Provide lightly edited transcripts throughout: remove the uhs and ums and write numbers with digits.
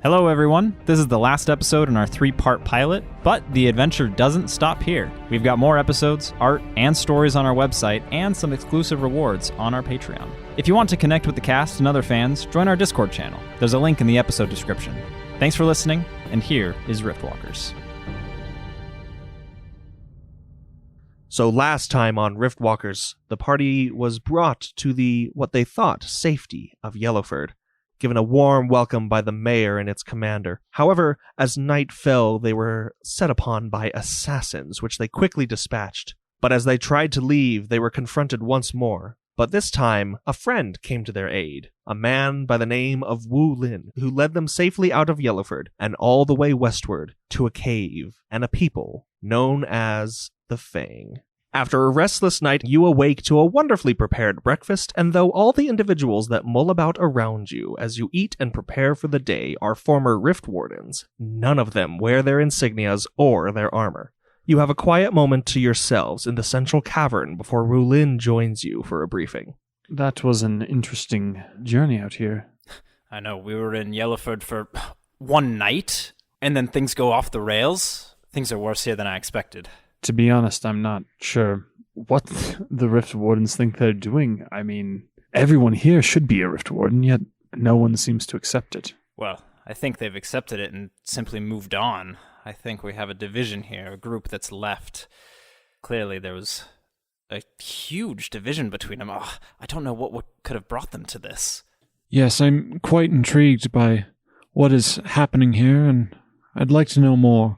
Hello everyone, this is the last episode in our 3-part pilot, but the adventure doesn't stop here. We've got more episodes, art, and stories on our website, and some exclusive rewards on our Patreon. If you want to connect with the cast and other fans, join our Discord channel. There's a link in the episode description. Thanks for listening, and here is Riftwalkers. So last time on Riftwalkers, the party was brought to what they thought, safety of Yellowford, given a warm welcome by the mayor and its commander. However, as night fell, they were set upon by assassins, which they quickly dispatched. But as they tried to leave, they were confronted once more. But this time, a friend came to their aid, a man by the name of Wulynn, who led them safely out of Yellowford and all the way westward to a cave and a people known as the Fang. After a restless night, you awake to a wonderfully prepared breakfast, and though all the individuals that mull about around you as you eat and prepare for the day are former Rift Wardens, none of them wear their insignias or their armor. You have a quiet moment to yourselves in the central cavern before Wulynn joins you for a briefing. That was an interesting journey out here. I know, we were in Yellowford for one night, and then things go off the rails. Things are worse here than I expected. To be honest, I'm not sure what the Rift Wardens think they're doing. I mean, everyone here should be a Rift Warden, yet no one seems to accept it. Well, I think they've accepted it and simply moved on. I think we have a division here, a group that's left. Clearly, there was a huge division between them. Oh, I don't know what could have brought them to this. Yes, I'm quite intrigued by what is happening here, and I'd like to know more.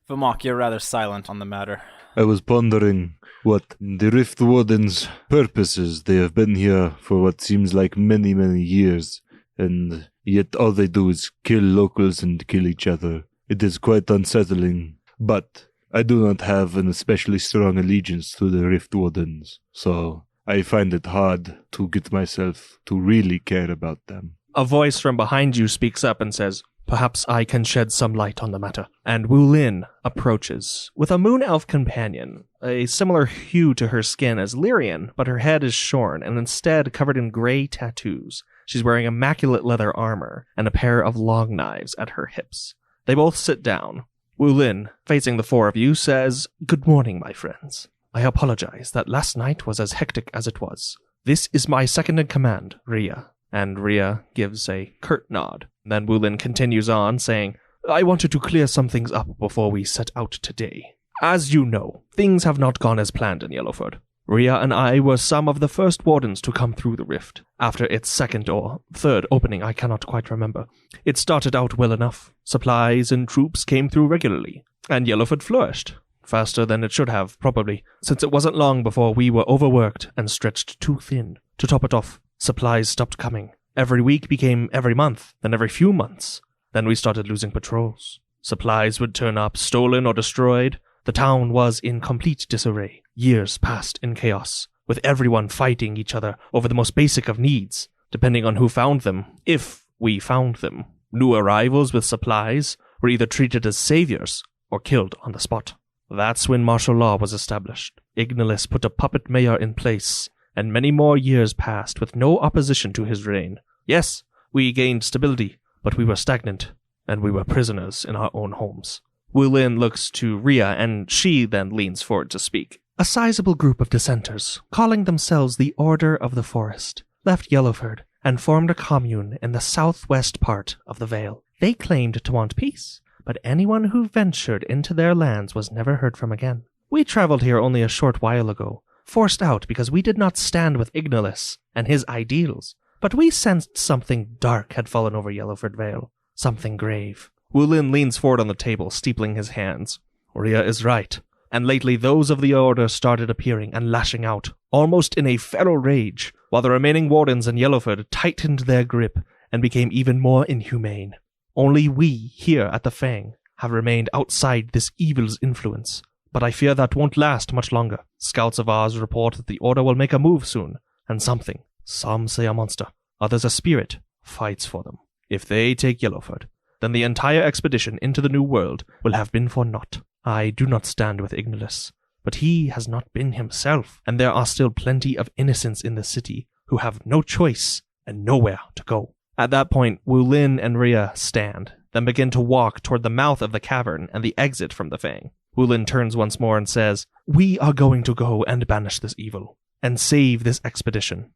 Vamok, you're rather silent on the matter. I was pondering what the Rift Wardens' purposes. They have been here for what seems like many, many years, and yet all they do is kill locals and kill each other. It is quite unsettling, but I do not have an especially strong allegiance to the Rift Wardens, so I find it hard to get myself to really care about them. A voice from behind you speaks up and says, "Perhaps I can shed some light on the matter." And Wulynn approaches with a moon elf companion, a similar hue to her skin as Lyrian, but her head is shorn and instead covered in gray tattoos. She's wearing immaculate leather armor and a pair of long knives at her hips. They both sit down. Wulynn, facing the four of you, says, "Good morning, my friends. I apologize that last night was as hectic as it was. This is my second-in-command, Rhea." And Rhea gives a curt nod. Then Wulynn continues on, saying, "I wanted to clear some things up before we set out today. As you know, things have not gone as planned in Yellowford. Rhea and I were some of the first Wardens to come through the rift. After its second or third opening, I cannot quite remember. It started out well enough. Supplies and troops came through regularly, and Yellowford flourished. Faster than it should have, probably, since it wasn't long before we were overworked and stretched too thin. To top it off, supplies stopped coming. Every week became every month, then every few months. Then we started losing patrols. Supplies would turn up, stolen or destroyed. The town was in complete disarray. Years passed in chaos, with everyone fighting each other over the most basic of needs, depending on who found them, if we found them. New arrivals with supplies were either treated as saviors or killed on the spot. That's when martial law was established. Ignalis put a puppet mayor in place, and many more years passed with no opposition to his reign. Yes, we gained stability, but we were stagnant, and we were prisoners in our own homes." Wulynn looks to Rhea, and she then leans forward to speak. "A sizable group of dissenters, calling themselves the Order of the Forest, left Yellowford and formed a commune in the southwest part of the Vale. They claimed to want peace, but anyone who ventured into their lands was never heard from again. We traveled here only a short while ago, forced out because we did not stand with Ignalis and his ideals, but we sensed something dark had fallen over Yellowford Vale, something grave." Wulynn leans forward on the table, steepling his hands. "Rhea is right, and lately those of the Order started appearing and lashing out, almost in a feral rage, while the remaining Wardens in Yellowford tightened their grip and became even more inhumane. Only we, here at the Fang, have remained outside this evil's influence. But I fear that won't last much longer. Scouts of ours report that the Order will make a move soon, and something, some say a monster, others a spirit, fights for them. If they take Yellowford, then the entire expedition into the New World will have been for naught. I do not stand with Ignalis, but he has not been himself, and there are still plenty of innocents in the city who have no choice and nowhere to go." At that point, Wulynn and Rhea stand, then begin to walk toward the mouth of the cavern and the exit from the Fang. Wulynn turns once more and says, "We are going to go and banish this evil, and save this expedition.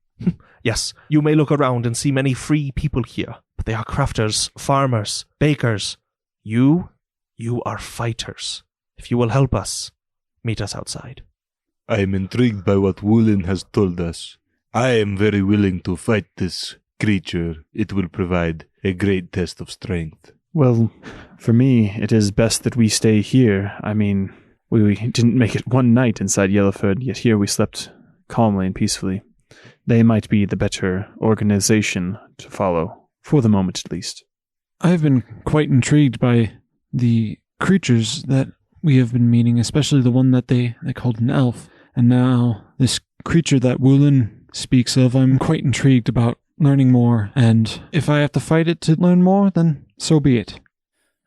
Yes, you may look around and see many free people here, but they are crafters, farmers, bakers. You are fighters. If you will help us, meet us outside." I am intrigued by what Wulynn has told us. I am very willing to fight this creature. It will provide a great test of strength. Well, for me, it is best that we stay here. I mean, we didn't make it one night inside Yellowford, yet here we slept calmly and peacefully. They might be the better organization to follow, for the moment at least. I have been quite intrigued by the creatures that we have been meeting, especially the one that they called an elf. And now this creature that Wulynn speaks of, I'm quite intrigued about learning more, and if I have to fight it to learn more, then so be it.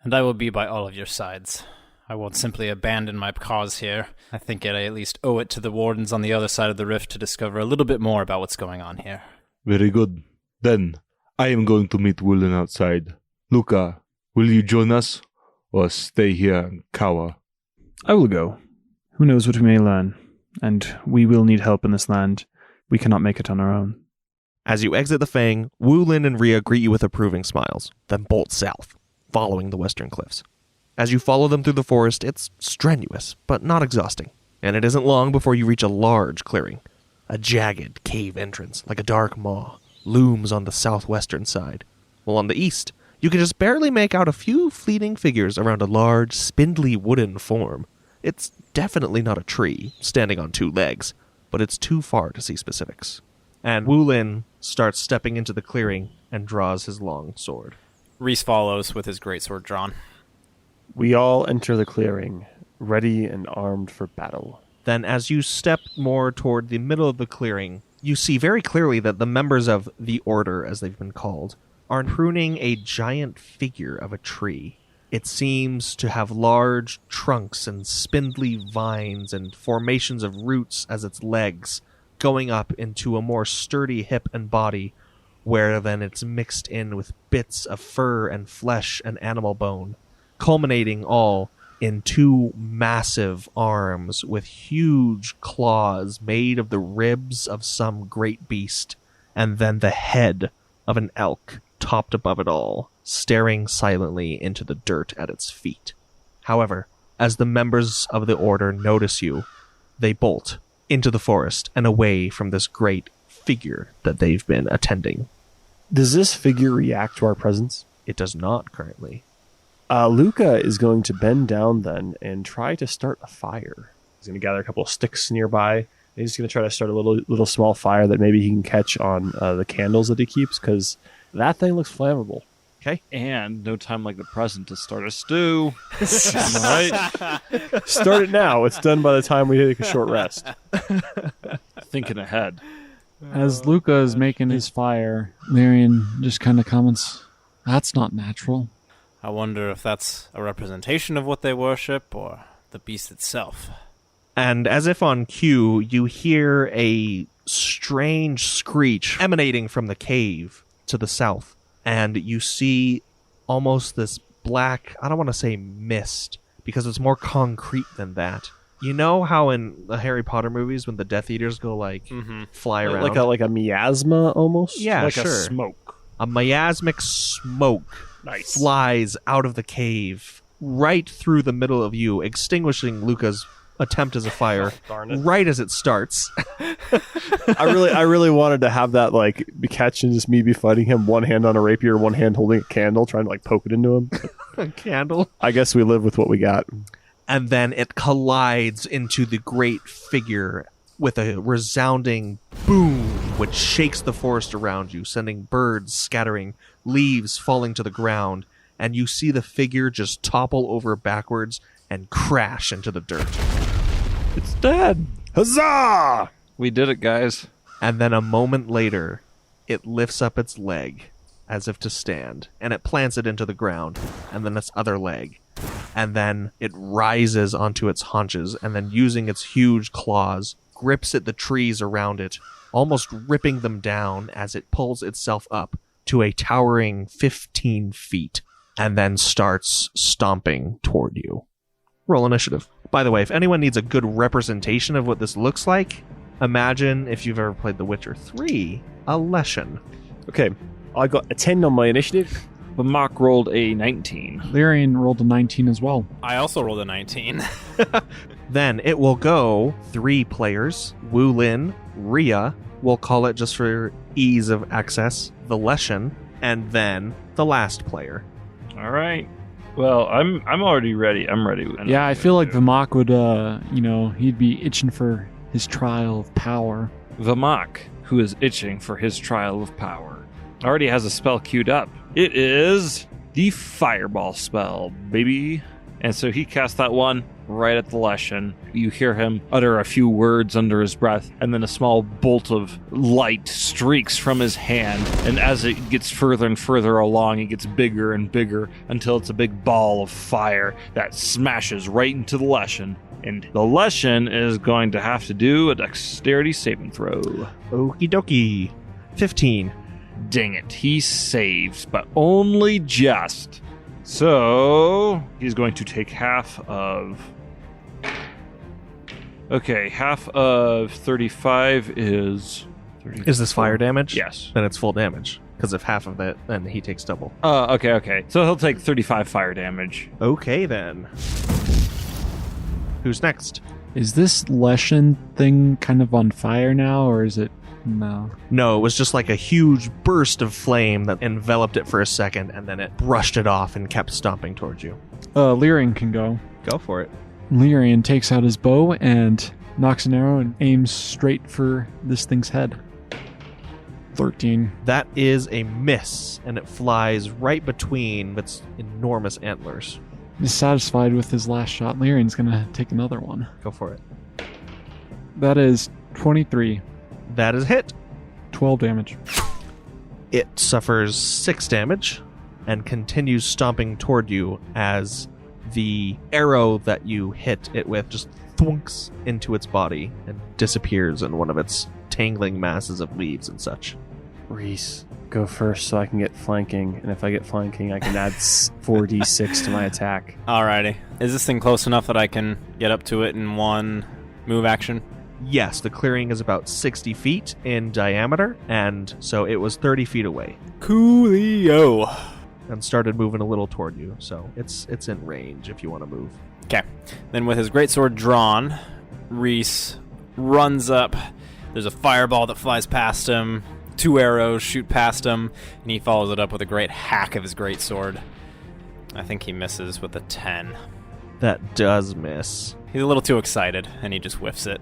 And I will be by all of your sides. I won't simply abandon my cause here. I think I at least owe it to the Wardens on the other side of the rift to discover a little bit more about what's going on here. Very good. Then, I am going to meet Wulynn outside. Luca, will you join us, or stay here and cower? I will go. Who knows what we may learn, and we will need help in this land. We cannot make it on our own. As you exit the Fang, Wulynn and Rhea greet you with approving smiles, then bolt south, following the western cliffs. As you follow them through the forest, it's strenuous, but not exhausting, and it isn't long before you reach a large clearing. A jagged cave entrance, like a dark maw, looms on the southwestern side, while on the east, you can just barely make out a few fleeting figures around a large, spindly wooden form. It's definitely not a tree, standing on two legs, but it's too far to see specifics. And Wulynn starts stepping into the clearing and draws his long sword. Reese follows with his greatsword drawn. We all enter the clearing, ready and armed for battle. Then as you step more toward the middle of the clearing, you see very clearly that the members of the Order, as they've been called, are pruning a giant figure of a tree. It seems to have large trunks and spindly vines and formations of roots as its legs, going up into a more sturdy hip and body, where then it's mixed in with bits of fur and flesh and animal bone, culminating all in two massive arms with huge claws made of the ribs of some great beast, and then the head of an elk topped above it all, staring silently into the dirt at its feet. However, as the members of the Order notice you, they bolt into the forest and away from this great figure that they've been attending. Does this figure react to our presence? It does not currently. Luca is going to bend down then and try to start a fire. He's going to gather a couple of sticks nearby. And he's going to try to start a little small fire that maybe he can catch on the candles that he keeps, because that thing looks flammable. Okay. And no time like the present to start a stew. Right? Start it now. It's done by the time we take a short rest. Thinking ahead. As Luca is making his fire, Lyrian just kind of comments, "That's not natural." I wonder if that's a representation of what they worship, or the beast itself. And as if on cue, you hear a strange screech emanating from the cave to the south. And you see almost this black, I don't want to say mist, because it's more concrete than that. You know how in the Harry Potter movies when the Death Eaters go fly around? Like a miasma almost? Yeah, like sure. a smoke. A miasmic smoke flies out of the cave right through the middle of you, extinguishing Luca's attempt as a fire right as it starts. I really wanted to have that be catch and just me be fighting him, one hand on a rapier, one hand holding a candle, trying to poke it into him. A candle. I guess we live with what we got. And then it collides into the great figure with a resounding boom, which shakes the forest around you, sending birds scattering, leaves falling to the ground, and you see the figure just topple over backwards and crash into the dirt. It's dead. Huzzah! We did it, guys. And then a moment later, it lifts up its leg as if to stand, and it plants it into the ground, and then its other leg. And then it rises onto its haunches, and then using its huge claws, grips at the trees around it, almost ripping them down as it pulls itself up to a towering 15 feet and then starts stomping toward you. Roll initiative. By the way, if anyone needs a good representation of what this looks like, imagine if you've ever played The Witcher 3, a Leshen. Okay, I got a 10 on my initiative. But Mock rolled a 19. Lyrian rolled a 19 as well. I also rolled a 19. Then it will go 3 players, Wulynn, Rhea, we'll call it just for ease of access, the Leshen, and then the last player. All right. Well, I'm already ready. I'm ready. Yeah, I feel like Vamok would, he'd be itching for his trial of power. Vamok, who is itching for his trial of power, already has a spell queued up. It is the Fireball spell, baby. And so he casts that one right at the Leshen. You hear him utter a few words under his breath, and then a small bolt of light streaks from his hand. And as it gets further and further along, it gets bigger and bigger until it's a big ball of fire that smashes right into the Leshen. And the Leshen is going to have to do a dexterity saving throw. Okie dokie. 15. Dang it, he saves, but only just. So, he's going to take half of... Okay, half of 35 is... 30. Is this fire damage? Yes. Then it's full damage. Because if half of it, then he takes double. Okay. So he'll take 35 fire damage. Okay, then. Who's next? Is this Leshen thing kind of on fire now, or is it... No. No, it was just like a huge burst of flame that enveloped it for a second, and then it brushed it off and kept stomping towards you. Lyrian can go. Go for it. Lyrian takes out his bow and knocks an arrow and aims straight for this thing's head. 13. That is a miss, and it flies right between its enormous antlers. Dissatisfied with his last shot, Lyrian's gonna take another one. Go for it. That is 23. That is a hit. 12 damage. It suffers 6 damage and continues stomping toward you as the arrow that you hit it with just thwunks into its body and disappears in one of its tangling masses of leaves and such. Reese, go first so I can get flanking, and if I get flanking, I can add 4d6 to my attack. Alrighty. Is this thing close enough that I can get up to it in one move action? Yes, the clearing is about 60 feet in diameter, and so it was 30 feet away. Coolio. And started moving a little toward you, so it's in range if you want to move. Okay. Then with his greatsword drawn, Reese runs up. There's a fireball that flies past him. 2 arrows shoot past him, and he follows it up with a great hack of his greatsword. I think he misses with a 10. That does miss. He's a little too excited, and he just whiffs it.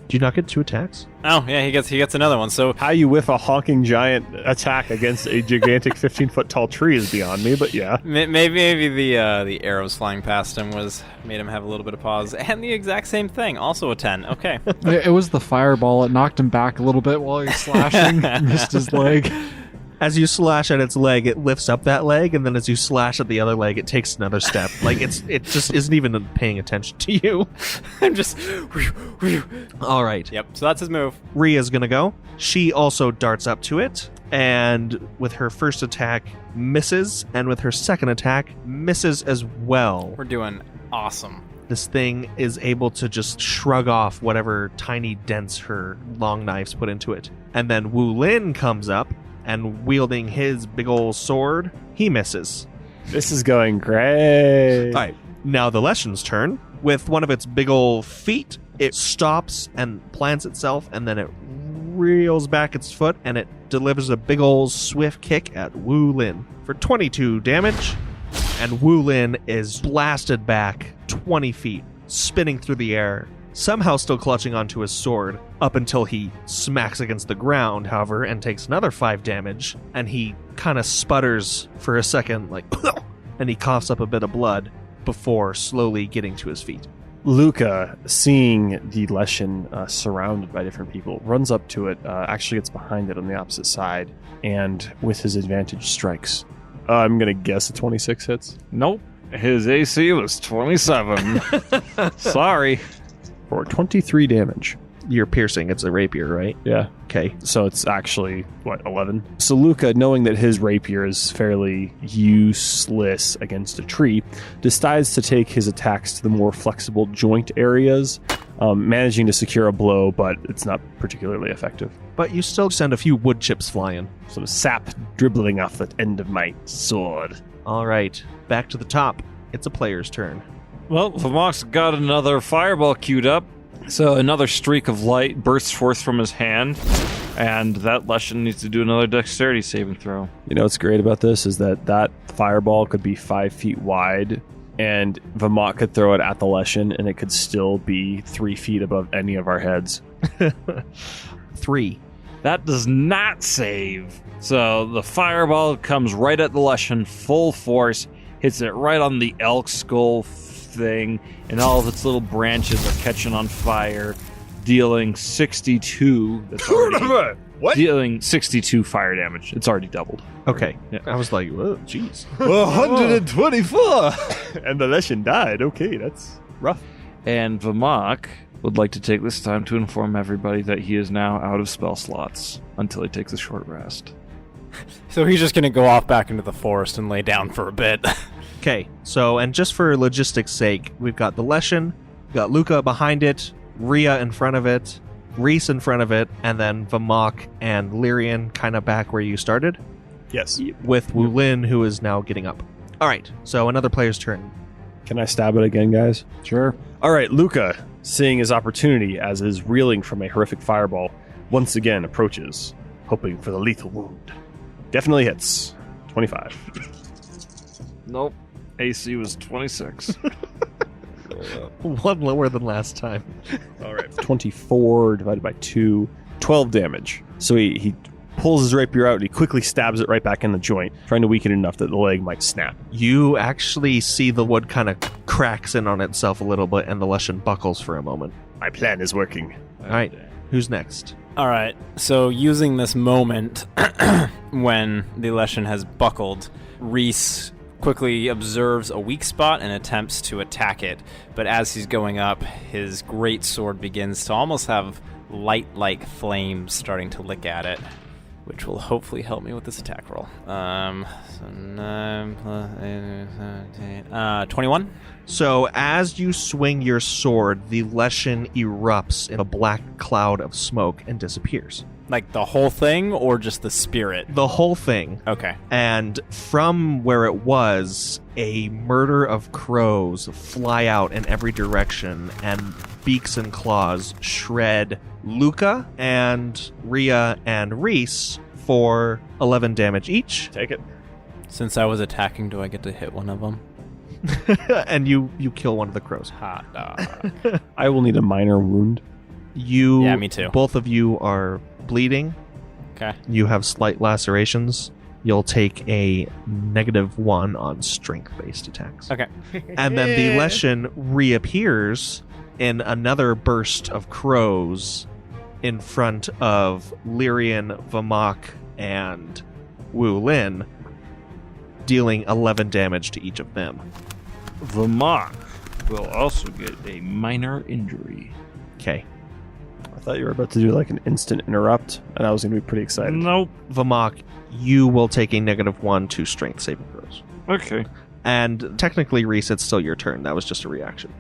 Do you not get 2 attacks? Oh, yeah, he gets another one. So How you whiff a honking giant attack against a gigantic 15-foot tall tree is beyond me, but yeah. maybe the arrows flying past him made him have a little bit of pause. And the exact same thing, also a 10. Okay. It was the fireball. It knocked him back a little bit while he was slashing. Missed his leg. As you slash at its leg, it lifts up that leg, and then as you slash at the other leg, it takes another step. Like it just isn't even paying attention to you. I'm just... All right. Yep, so that's his move. Rhea's gonna go. She also darts up to it, and with her first attack, misses, and with her second attack, misses as well. We're doing awesome. This thing is able to just shrug off whatever tiny dents her long knives put into it. And then Wulynn comes up, and wielding his big old sword, he misses. This is going great. All right, now the Leshen's turn. With one of its big old feet, it stops and plants itself, and then it reels back its foot, and it delivers a big old swift kick at Wulynn for 22 damage. And Wulynn is blasted back 20 feet, spinning through the air, somehow still clutching onto his sword, up until he smacks against the ground, however, and takes another 5 damage, and he kind of sputters for a second, like, and he coughs up a bit of blood before slowly getting to his feet. Luca, seeing the Leshen surrounded by different people, runs up to it, actually gets behind it on the opposite side, and with his advantage strikes. I'm going to guess a 26 hits. Nope. His AC was 27. Sorry. For 23 damage. You're piercing, it's a rapier, right? Yeah. Okay, so it's actually, 11? So Luca, knowing that his rapier is fairly useless against a tree, decides to take his attacks to the more flexible joint areas, managing to secure a blow, but it's not particularly effective. But you still send a few wood chips flying. Sort of sap dribbling off the end of my sword. All right, back to the top. It's a player's turn. Well, Vamok's got another fireball queued up. So another streak of light bursts forth from his hand, and that Leshen needs to do another dexterity saving throw. You know what's great about this is that fireball could be 5 feet wide, and Vamok could throw it at the Leshen, and it could still be 3 feet above any of our heads. 3. That does not save. So the fireball comes right at the Leshen, full force, hits it right on the elk skull thing, and all of its little branches are catching on fire, dealing 62. That's already, What? Dealing 62 fire damage. It's already doubled. Okay. Yeah. I was like, whoa, jeez. 124! And the Leshen died. Okay, that's rough. And Vamok would like to take this time to inform everybody that he is now out of spell slots until he takes a short rest. So he's just going to go off back into the forest and lay down for a bit. Okay, so, and just for logistics' sake, we've got the Leshen, we've got Luca behind it, Rhea in front of it, Reese in front of it, and then Vamok and Lyrian kind of back where you started, Yes. with Wulynn, who is now getting up. All right, so another player's turn. Can I stab it again, guys? Sure. All right, Luca, seeing his opportunity as is reeling from a horrific fireball, once again approaches, hoping for the lethal wound. Definitely hits. 25. Nope. AC was 26. One lower than last time. All right. 24 divided by 2. 12 damage. So he pulls his rapier out and he quickly stabs it right back in the joint, trying to weaken it enough that the leg might snap. You actually see the wood kind of cracks in on itself a little bit, and the Leshen buckles for a moment. My plan is working. All right, who's next? All right, so using this moment when the Leshen has buckled, Reese quickly observes a weak spot and attempts to attack it. But as he's going up, his great sword begins to almost have light-like flames starting to lick at it, which will hopefully help me with this attack roll. So 9 plus 8, 17, 21. So as you swing your sword, the Leshen erupts in a black cloud of smoke and disappears. Like the whole thing or just the spirit? The whole thing. Okay. And from where it was, a murder of crows fly out in every direction, and beaks and claws shred Luca and Rhea and Reese for 11 damage each. Take it. Since I was attacking, do I get to hit one of them? And you kill one of the crows. Hot dog. I will need a minor wound. Yeah, me too. Both of you are bleeding. Okay. You have slight lacerations. You'll take a -1 on strength-based attacks. Okay. And then the Leshen reappears in another burst of crows in front of Lyrian, Vamok, and Wulynn, dealing 11 damage to each of them. Vamok will also get a minor injury. Okay. I thought you were about to do like an instant interrupt, and I was going to be pretty excited. Nope. Vamok, you will take a -1 to strength saving throws. Okay. And technically, Reese, it's still your turn. That was just a reaction.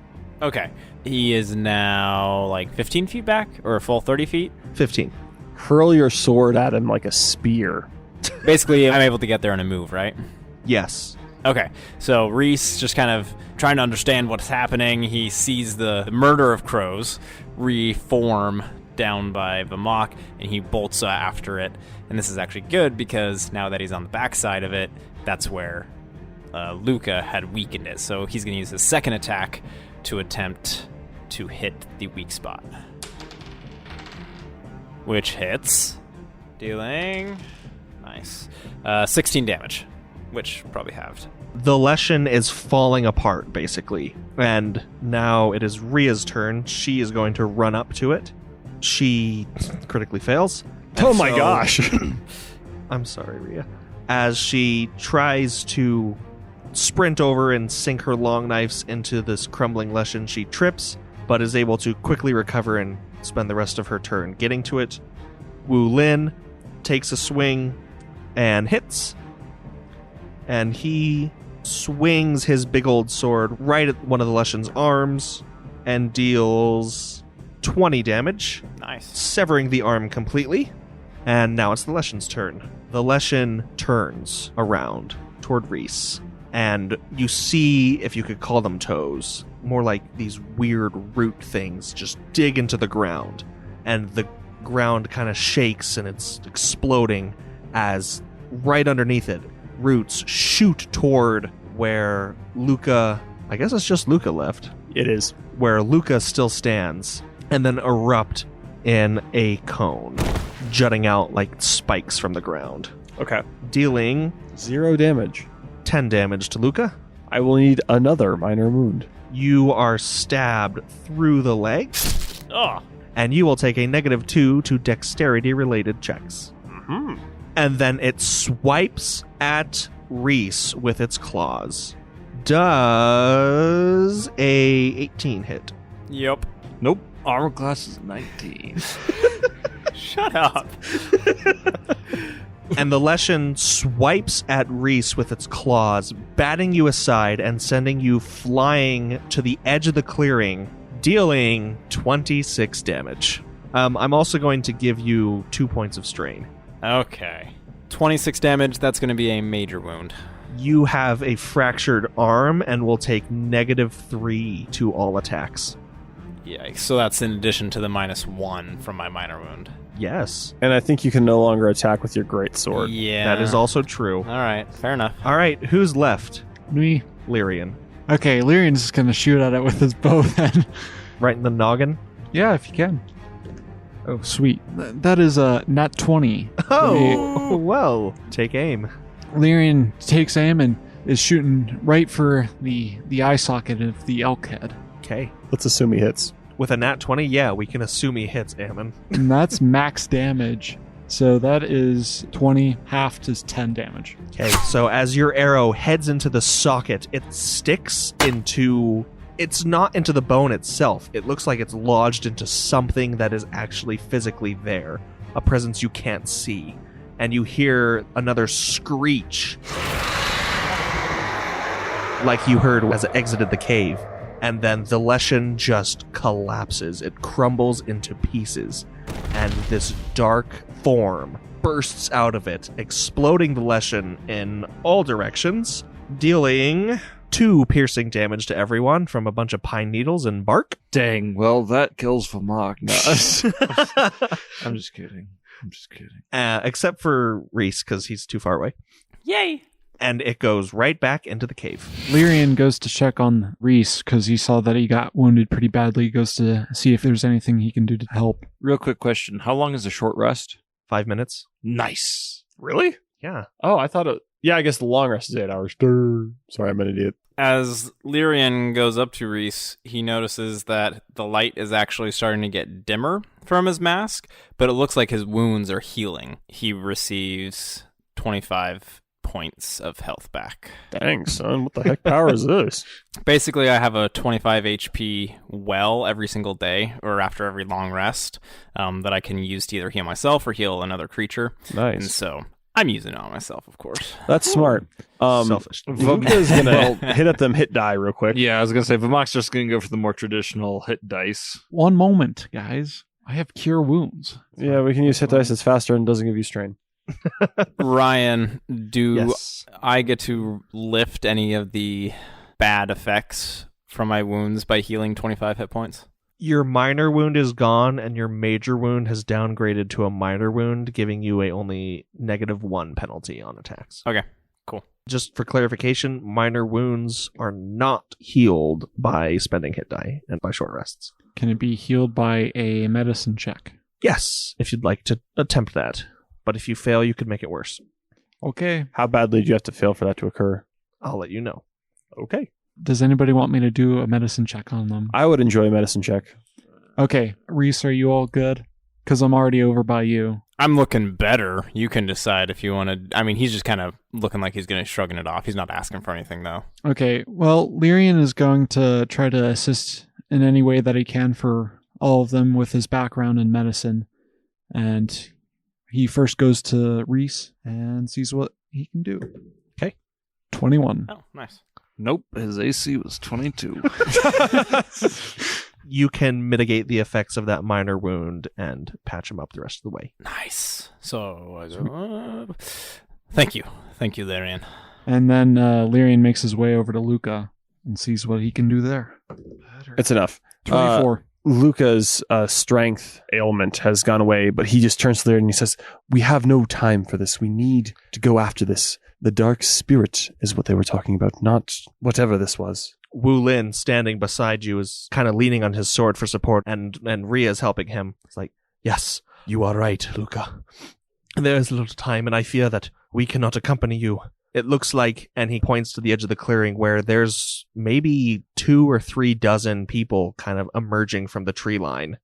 Okay. He is now like 15 feet back or a full 30 feet? 15. Hurl your sword at him like a spear. Basically, I'm able to get there in a move, right? Yes. Okay, so Reese just kind of trying to understand what's happening. He sees the murder of crows reform down by Vamok, and he bolts after it. And this is actually good because now that he's on the backside of it, that's where Luca had weakened it. So he's going to use his second attack to attempt to hit the weak spot. Which hits, dealing, nice, 16 damage, which probably halved. The Leshen is falling apart, basically. And now it is Rhea's turn. She is going to run up to it. She critically fails. Oh my gosh. I'm sorry, Rhea. As she tries to sprint over and sink her long knives into this crumbling Leshen, she trips, but is able to quickly recover and spend the rest of her turn getting to it. Wulynn takes a swing and hits. And he swings his big old sword right at one of the Leshen's arms and deals 20 damage, Nice. severing the arm completely. And now it's the Leshen's turn. The Leshen turns around toward Reese. And you see, if you could call them toes, more like these weird root things just dig into the ground. And the ground kind of shakes and it's exploding as right underneath it, roots shoot toward where Luca, I guess it's just Luca left, It is. where Luca still stands, and then erupt in a cone, jutting out like spikes from the ground, Okay. dealing 0 damage. 10 damage to Luca. I will need another minor wound. You are stabbed through the leg, Oh. and you will take a -2 to dexterity-related checks. Mm-hmm. And then it swipes at Reese with its claws. Does a 18 hit? Yep. Nope. Armor class is 19. Shut up. And the Leshen swipes at Reese with its claws, batting you aside and sending you flying to the edge of the clearing, dealing 26 damage. I'm also going to give you 2 points of strain. Okay. 26 damage, that's going to be a major wound. You have a fractured arm and will take -3 to all attacks. Yikes. So that's in addition to the -1 from my minor wound. Yes, And I think you can no longer attack with your great sword. Yeah. that is also true. All right. Fair enough. All right, who's left? Me. Lyrian. Okay, Lyrian's just gonna shoot at it with his bow then. Right in the noggin? Yeah, if you can. Oh, sweet. That is a nat 20. Oh, well, take aim. Lyrian takes aim and is shooting right for the eye socket of the elk head. Okay. Let's assume he hits. With a nat 20, yeah, we can assume he hits Ammon. And that's max damage. So that is 20, half to 10 damage. Okay, so as your arrow heads into the socket, it sticks into... It's not into the bone itself. It looks like it's lodged into something that is actually physically there. A presence you can't see. And you hear another screech. Like you heard as it exited the cave. And then the Leshen just collapses. It crumbles into pieces. And this dark form bursts out of it, exploding the Leshen in all directions, dealing 2 piercing damage to everyone from a bunch of pine needles and bark. Dang, well, that kills Famak. No. I'm just kidding. Except for Reese, because he's too far away. Yay. And it goes right back into the cave. Lyrian goes to check on Reese because he saw that he got wounded pretty badly. He goes to see if there's anything he can do to help. Real quick question. How long is a short rest? 5 minutes. Nice. Really? Yeah. Oh, I thought it... Yeah, I guess the long rest is 8 hours. Sorry, I'm an idiot. As Lyrian goes up to Reese, he notices that the light is actually starting to get dimmer from his mask, but it looks like his wounds are healing. He receives 25 points of health back. Dang, son. What the heck power is this? Basically, I have a 25 HP well every single day or after every long rest that I can use to either heal myself or heal another creature. And Nice. so I'm using it on myself, of course. That's smart. Selfish. Luca's going to hit at them hit die real quick. Yeah, I was going to say, Famak's just going to go for the more traditional hit dice. One moment, guys. I have cure wounds. Yeah, we can use hit dice. It's faster and doesn't give you strain. Ryan, do Yes. I get to lift any of the bad effects from my wounds by healing 25 hit points? Your minor wound is gone, and your major wound has downgraded to a minor wound, giving you a only -1 penalty on attacks. Okay, cool. Just for clarification, minor wounds are not healed by spending hit die and by short rests. Can it be healed by a medicine check? Yes, if you'd like to attempt that. But if you fail, you could make it worse. Okay. How badly do you have to fail for that to occur? I'll let you know. Okay. Does anybody want me to do a medicine check on them? I would enjoy a medicine check. Okay. Reese, are you all good? Because I'm already over by you. I'm looking better. You can decide if you want to. I mean, he's just kind of looking like he's going to shrugging it off. He's not asking for anything, though. Okay. Well, Lyrian is going to try to assist in any way that he can for all of them with his background in medicine. And he first goes to Reese and sees what he can do. Okay. 21. Oh, nice. Nope, his AC was 22. You can mitigate the effects of that minor wound and patch him up the rest of the way. Nice. So I go, thank you, Larian. And then Lyrian makes his way over to Luca and sees what he can do there. It's enough. 24. Luca's strength ailment has gone away, but he just turns to Lyrian and he says, "We have no time for this. We need to go after this. The dark spirit is what they were talking about, not whatever this was." Wulynn, standing beside you, is kind of leaning on his sword for support, and Ria's helping him. It's like, yes, you are right, Luca. There is little time, and I fear that we cannot accompany you. It looks like, and he points to the edge of the clearing, where there's maybe 2 or 3 dozen people kind of emerging from the tree line.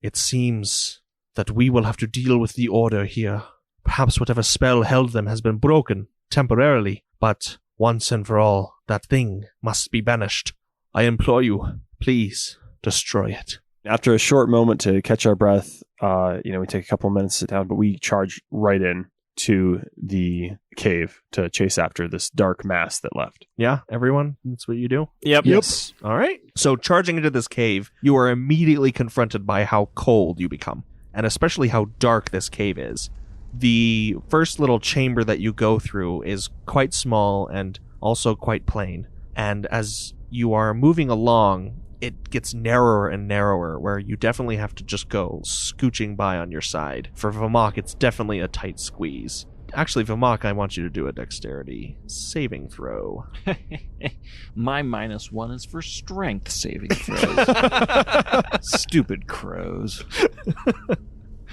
It seems that we will have to deal with the order here. Perhaps whatever spell held them has been broken, temporarily, but once and for all, that thing must be banished. I implore you, please, destroy it. After a short moment to catch our breath, we take a couple of minutes to sit down, but we charge right in to the cave to chase after this dark mass that left. Yeah, everyone? That's what you do? Yep. Yes. All right. So charging into this cave, you are immediately confronted by how cold you become, and especially how dark this cave is. The first little chamber that you go through is quite small and also quite plain. And as you are moving along, it gets narrower and narrower, where you definitely have to just go scooching by on your side. For Vamok, it's definitely a tight squeeze. Actually, Vamok, I want you to do a dexterity saving throw. My -1 is for strength saving throws. Stupid crows.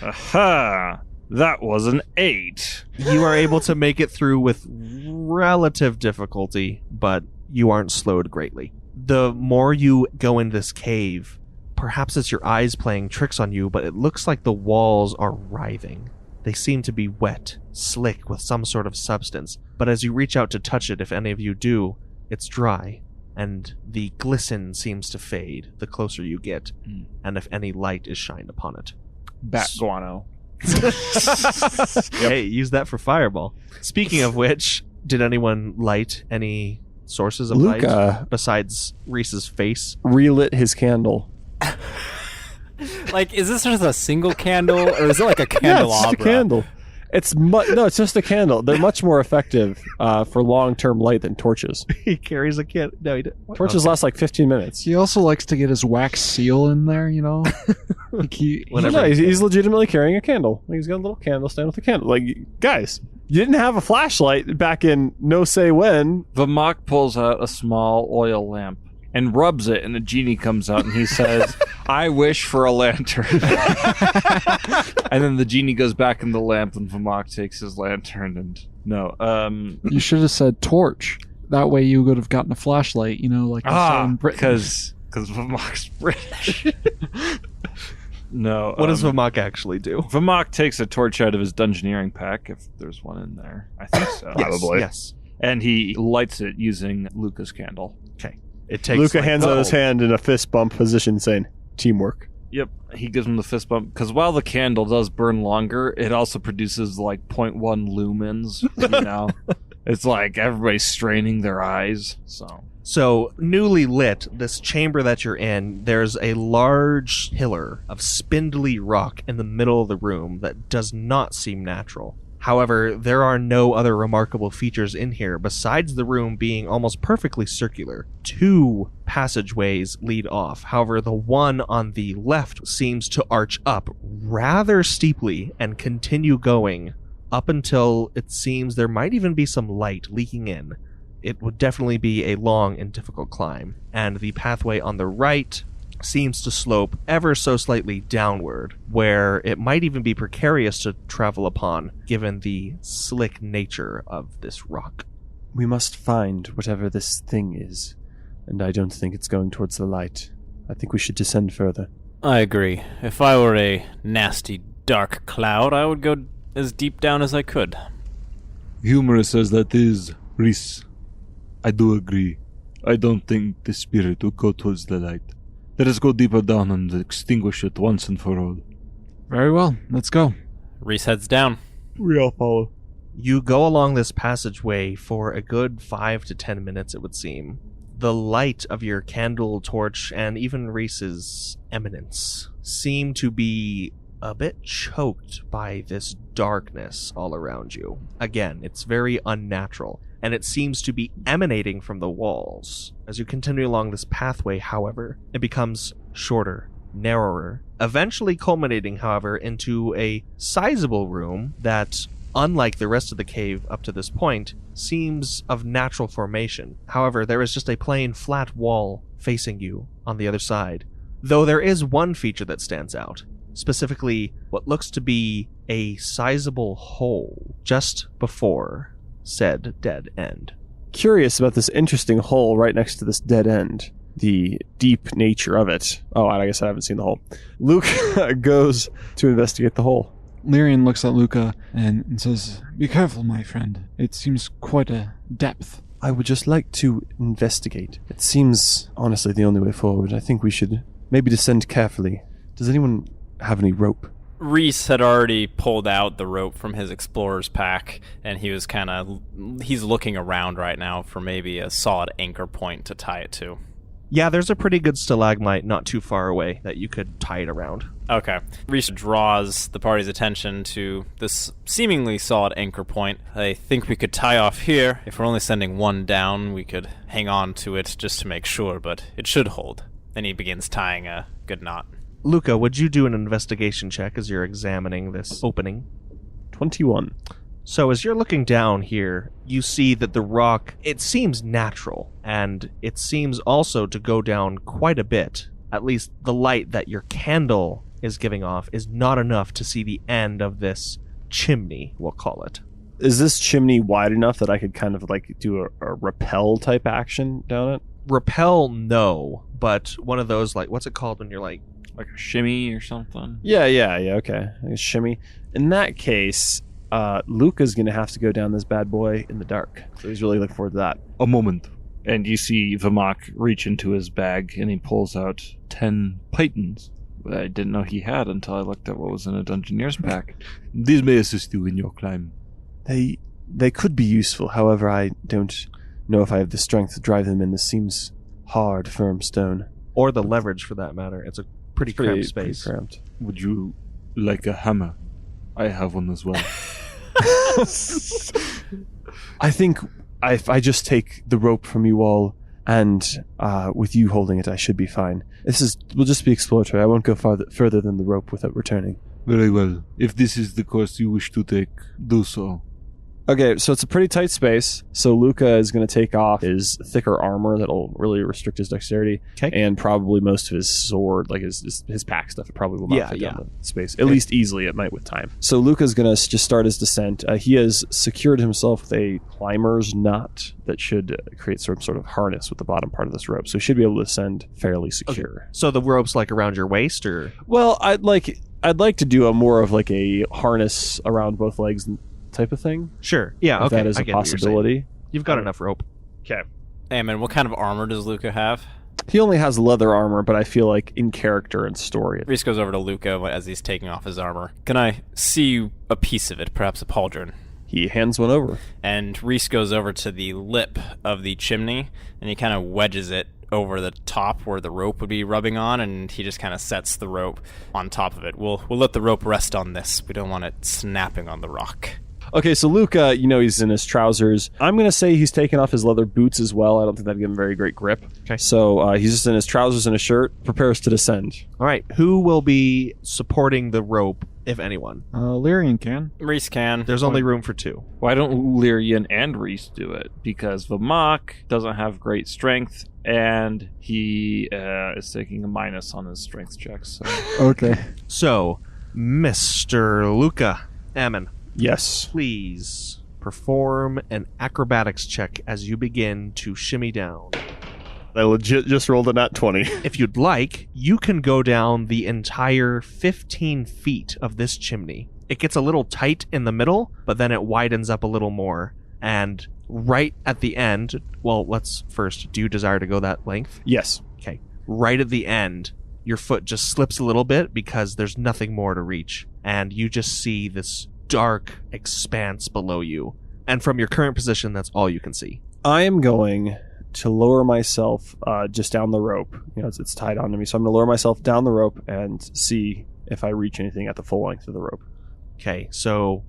Aha! That was an 8. You are able to make it through with relative difficulty, but you aren't slowed greatly. The more you go in this cave, perhaps it's your eyes playing tricks on you, but it looks like the walls are writhing. They seem to be wet, slick with some sort of substance, but as you reach out to touch it, if any of you do, it's dry, and the glisten seems to fade the closer you get, and if any light is shined upon it. Bat guano. Hey, use that for fireball. Speaking of which, did anyone light any sources of light Luca besides Reese's face? relit his candle. Like, is this just a single candle, or is it like a Yeah, candelabra? it's just a candle. It's just a candle. They're much more effective for long-term light than torches. He carries a candle. No, he didn't. Torches last like 15 minutes. He also likes to get his wax seal in there, you know? Like No, he's legitimately carrying a candle. He's got a little candle stand with a candle. Like, guys, you didn't have a flashlight back in no say when. Vamok pulls out a small oil lamp and rubs it, and the genie comes out and he says, "I wish for a lantern." And then the genie goes back in the lamp, and Vamok takes his lantern and You should have said torch. That way you would have gotten a flashlight, you know, like they say in Britain. because Vamok's British. No. What does Vamok actually do? Vamok takes a torch out of his dungeoneering pack, if there's one in there. I think so. Yes. And he lights it using Luca's candle. It takes Luca like, hands out his hand in a fist bump position saying, teamwork. Yep, he gives him the fist bump, because while the candle does burn longer, it also produces like 0.1 lumens, you know? It's like everybody's straining their eyes, So, newly lit, this chamber that you're in, there's a large pillar of spindly rock in the middle of the room that does not seem natural. However, there are no other remarkable features in here besides the room being almost perfectly circular. 2 passageways lead off. However, the one on the left seems to arch up rather steeply and continue going up until it seems there might even be some light leaking in. It would definitely be a long and difficult climb. And the pathway on the right seems to slope ever so slightly downward, where it might even be precarious to travel upon, given the slick nature of this rock. We must find whatever this thing is, and I don't think it's going towards the light. I think we should descend further. I agree. If I were a nasty dark cloud, I would go as deep down as I could. Humorous as that is, Reese, I do agree. I don't think the spirit would go towards the light. Let us go deeper down and extinguish it once and for all. Very well. Let's go. Reese heads down. We all follow. You go along this passageway for a good 5 to 10 minutes, it would seem. The light of your candle torch and even Reese's eminence seem to be a bit choked by this darkness all around you. Again, it's very unnatural, and it seems to be emanating from the walls. As you continue along this pathway, however, it becomes shorter, narrower, eventually culminating, however, into a sizable room that, unlike the rest of the cave up to this point, seems of natural formation. However, there is just a plain flat wall facing you on the other side, though there is one feature that stands out. Specifically, what looks to be a sizable hole just before said dead end. Curious about this interesting hole right next to this dead end. The deep nature of it. Oh, I guess I haven't seen the hole. Luke goes to investigate the hole. Lyrian looks at Luca and says, "Be careful, my friend. It seems quite a depth." I would just like to investigate. It seems, honestly, the only way forward. I think we should maybe descend carefully. Does anyone have any rope? Reese had already pulled out the rope from his explorer's pack, and he's looking around right now for maybe a solid anchor point to tie it to. Yeah, there's a pretty good stalagmite not too far away that you could tie it around. Okay. Reese draws the party's attention to this seemingly solid anchor point. I think we could tie off here. If we're only sending one down, we could hang on to it just to make sure, but it should hold. Then he begins tying a good knot. Luca, would you do an investigation check as you're examining this opening? 21. So as you're looking down here, you see that the rock, it seems natural, and it seems also to go down quite a bit. At least the light that your candle is giving off is not enough to see the end of this chimney, we'll call it. Is this chimney wide enough that I could kind of like do a rappel type action down it? Rappel, no, but one of those, like, what's it called when you're like a shimmy or something? Yeah, okay. Like a shimmy. In that case, Luca's going to have to go down this bad boy in the dark. So he's really looking forward to that. A moment. And you see Vamok reach into his bag and he pulls out 10 pythons that I didn't know he had until I looked at what was in a Dungeoneer's pack. These may assist you in your climb. They could be useful. However, I don't know if I have the strength to drive them in. This seems hard, firm stone. Or the leverage, for that matter. It's a pretty cramped space. Pretty cramped. Would you like a hammer? I have one as well. I think if I just take the rope from you all, and with you holding it, I should be fine. We'll just be exploratory. I won't go further than the rope without returning. Very well. If this is the course you wish to take, do so. Okay, so it's a pretty tight space. So Luca is going to take off his thicker armor that'll really restrict his dexterity, and probably most of his sword, like his pack stuff. It probably will not fit down the space, at least easily. It might with time. So Luca's going to just start his descent. He has secured himself with a climber's knot that should create some sort of harness with the bottom part of this rope. So he should be able to ascend fairly secure. Okay. So the rope's like around your waist, or? Well, I'd like to do a more of like a harness around both legs type of thing. Sure. Yeah, if okay. That is a possibility. You've got enough rope. Okay. Hey, man, what kind of armor does Luca have? He only has leather armor, but I feel like in character and story. Reese goes over to Luca as he's taking off his armor. Can I see a piece of it, perhaps a pauldron? He hands one over. And Reese goes over to the lip of the chimney, and he kind of wedges it over the top where the rope would be rubbing on, and he just kind of sets the rope on top of it. We'll let the rope rest on this. We don't want it snapping on the rock. Okay, so Luca, he's in his trousers. I'm going to say he's taken off his leather boots as well. I don't think that'd give him very great grip. Okay. So he's just in his trousers and a shirt, prepares to descend. All right, who will be supporting the rope, if anyone? Lyrian can. Reese can. There's only room for 2. Why don't Lyrian and Reese do it? Because Vamok doesn't have great strength, and he is taking a minus on his strength checks. So. Okay. So, Mr. Luca Ammon. Yes. Please perform an acrobatics check as you begin to shimmy down. I legit just rolled a nat 20. If you'd like, you can go down the entire 15 feet of this chimney. It gets a little tight in the middle, but then it widens up a little more. And right at the end, well, let's first, do you desire to go that length? Yes. Okay. Right at the end, your foot just slips a little bit because there's nothing more to reach. and you just see this dark expanse below you. And from your current position, that's all you can see. I am going to lower myself just down the rope. It's tied onto me, so I'm going to lower myself down the rope and see if I reach anything at the full length of the rope. Okay, so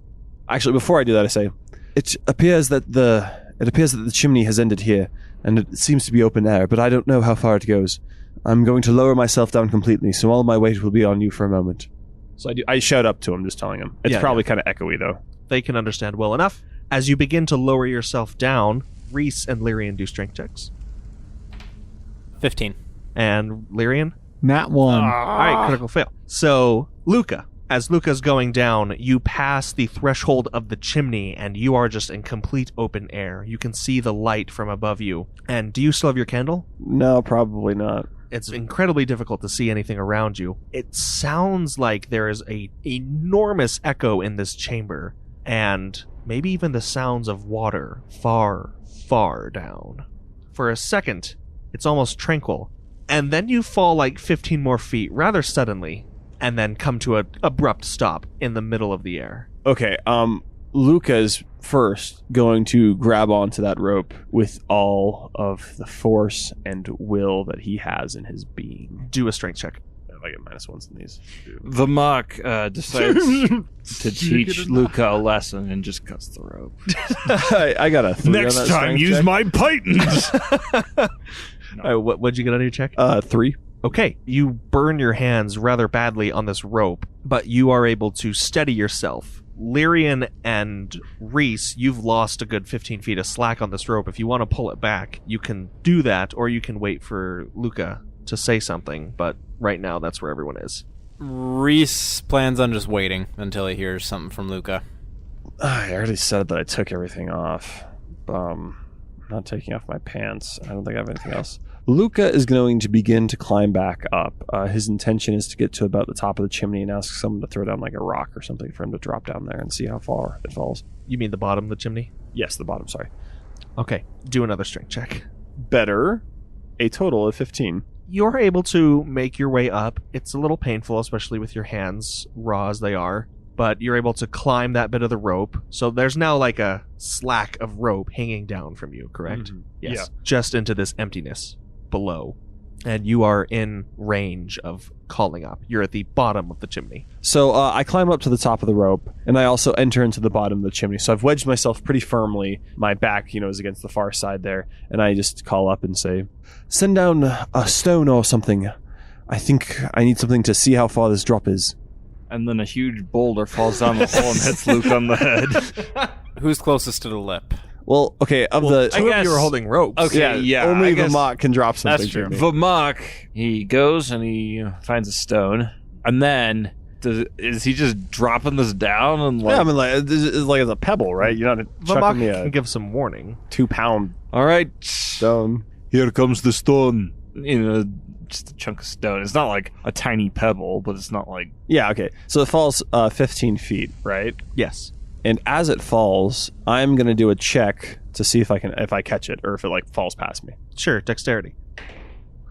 actually, before I do that, I say, it appears that the chimney has ended here, and it seems to be open air, but I don't know how far it goes. I'm going to lower myself down completely, so all my weight will be on you for a moment. So I shout up to him, just telling him. It's probably kind of echoey, though. They can understand well enough. As you begin to lower yourself down, Reese and Lyrian do strength checks. 15. And Lyrian? Nat 1. All right, critical fail. So, Luca, as Luca's going down, you pass the threshold of the chimney, and you are just in complete open air. You can see the light from above you. And do you still have your candle? No, probably not. It's incredibly difficult to see anything around you. It sounds like there is a enormous echo in this chamber, and maybe even the sounds of water far, far down. For a second, it's almost tranquil, and then you fall like 15 more feet rather suddenly, and then come to an abrupt stop in the middle of the air. Okay, Luca's first going to grab onto that rope with all of the force and will that he has in his being. Do a strength check. If I get -1s in these. The mock decides to teach Luca a lesson and just cuts the rope. I got a 3 Next on that time, strength use check. my pythons. What'd you get on your check? 3. Okay, you burn your hands rather badly on this rope, but you are able to steady yourself. Lyrian and Reese, you've lost a good 15 feet of slack on this rope. If you want to pull it back, you can do that, or you can wait for Luca to say something, but right now that's where everyone is. Reese plans on just waiting until he hears something from Luca. I already said that I took everything off. Not taking off my pants. I don't think I have anything else. Luca is going to begin to climb back up. His intention is to get to about the top of the chimney and ask someone to throw down like a rock or something for him to drop down there and see how far it falls. You mean the bottom of the chimney? Yes, the bottom, sorry. Okay, do another strength check. Better. A total of 15. You're able to make your way up. It's a little painful, especially with your hands, raw as they are, but you're able to climb that bit of the rope. So there's now like a slack of rope hanging down from you, correct? Mhm. Yes. Yeah. Just into this emptiness below. And you are in range of calling up. You're at the bottom of the chimney. So I climb up to the top of the rope, and I also enter into the bottom of the chimney. So I've wedged myself pretty firmly. My back, is against the far side there. And I just call up and say, "Send down a stone or something. I think I need something to see how far this drop is." And then a huge boulder falls down the hole and hits Luke on the head. Who's closest to the lip? Well, okay, Two of you are holding ropes. Okay, yeah. only I the guess mock can drop something that's true. to me. Vamok, he goes and he finds a stone, and then is he just dropping this down and like? Yeah, I mean, like it's a pebble, right? You're not The mock chucking me can a give some warning. 2-pound All right, stone. Here comes the stone. just a chunk of stone. It's not like a tiny pebble, but it's not like Yeah, okay. So it falls 15 feet, right? Yes. And as it falls, I'm gonna do a check to see if I catch it or if it like falls past me. Sure, dexterity.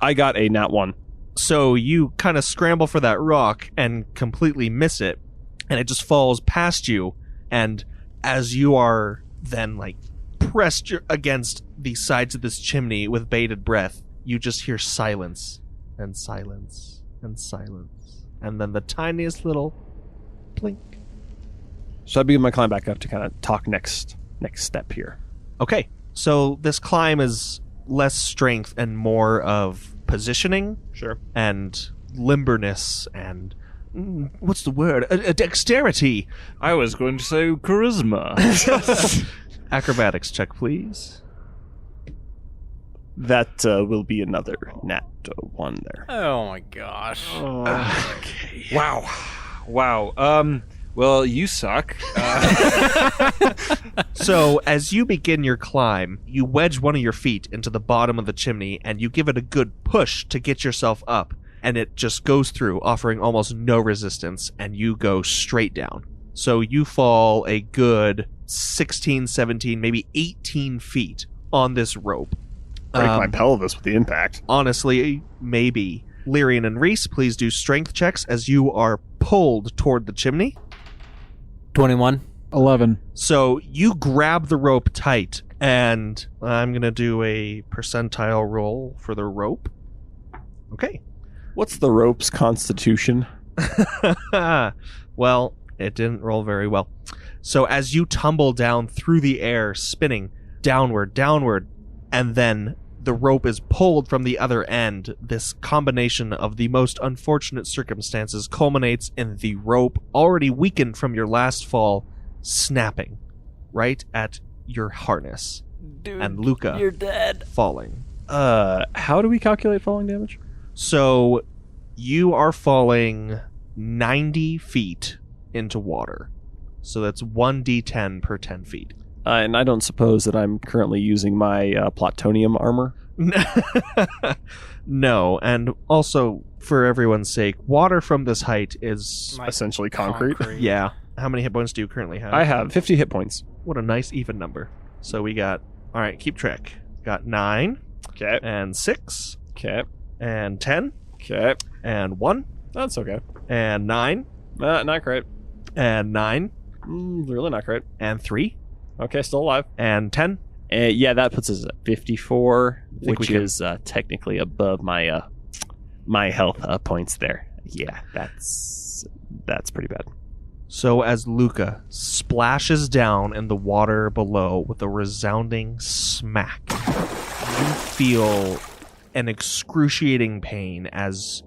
I got a nat 1. So you kind of scramble for that rock and completely miss it, and it just falls past you. And as you are then like pressed against the sides of this chimney with bated breath, you just hear silence and silence and silence, and then the tiniest little blink. So I begin my climb back up to kind of talk next step here. Okay, so this climb is less strength and more of positioning. Sure. And limberness and what's the word? A dexterity. I was going to say charisma. Acrobatics check, please. That will be another nat 1 there. Oh my gosh. Okay. Wow. Well, you suck. So as you begin your climb, you wedge one of your feet into the bottom of the chimney and you give it a good push to get yourself up, and it just goes through, offering almost no resistance, and you go straight down. So you fall a good 16, 17, maybe 18 feet on this rope. Break my pelvis with the impact. Honestly, maybe. Lyrian and Reese, please do strength checks as you are pulled toward the chimney. 21. 11. So you grab the rope tight, and I'm going to do a percentile roll for the rope. Okay. What's the rope's constitution? Well, it didn't roll very well. So as you tumble down through the air, spinning downward, and then the rope is pulled from the other end, this combination of the most unfortunate circumstances culminates in the rope, already weakened from your last fall, snapping right at your harness. Dude, and Luca, you're dead. falling. How do we calculate falling damage? So you are falling 90 feet into water. So that's 1d10 per 10 feet. And I don't suppose that I'm currently using my plutonium armor? No, and also, for everyone's sake, water from this height is... Essentially concrete. Yeah. How many hit points do you currently have? I have 50 hit points. What a nice even number. So we got... Alright, keep track. Got 9. Okay. And 6. Okay. And 10. Okay. And 1. That's okay. And 9. Not great. And 9. Really not great. And 3. Okay, still alive. And 10. Yeah, that puts us at 54, Think which we can- is technically above my my health points there. Yeah, that's pretty bad. So as Luca splashes down in the water below with a resounding smack, you feel an excruciating pain as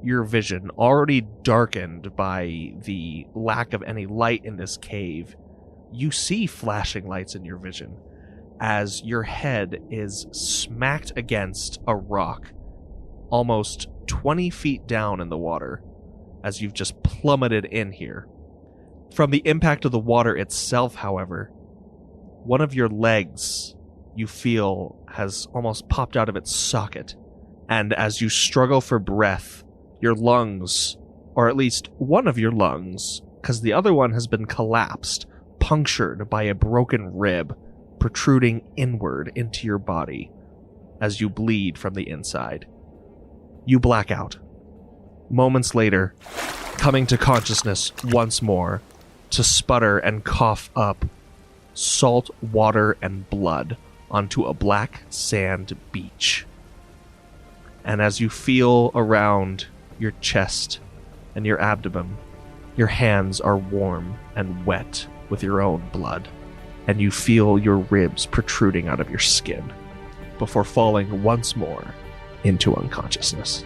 your vision, already darkened by the lack of any light in this cave, you see flashing lights in your vision as your head is smacked against a rock almost 20 feet down in the water as you've just plummeted in here. From the impact of the water itself, however, one of your legs you feel has almost popped out of its socket, and as you struggle for breath, your lungs, or at least one of your lungs, because the other one has been collapsed, punctured by a broken rib, protruding inward into your body as you bleed from the inside. You black out. Moments later, coming to consciousness once more, to sputter and cough up salt water and blood onto a black sand beach. And as you feel around your chest and your abdomen, your hands are warm and wet with your own blood, and you feel your ribs protruding out of your skin before falling once more into unconsciousness.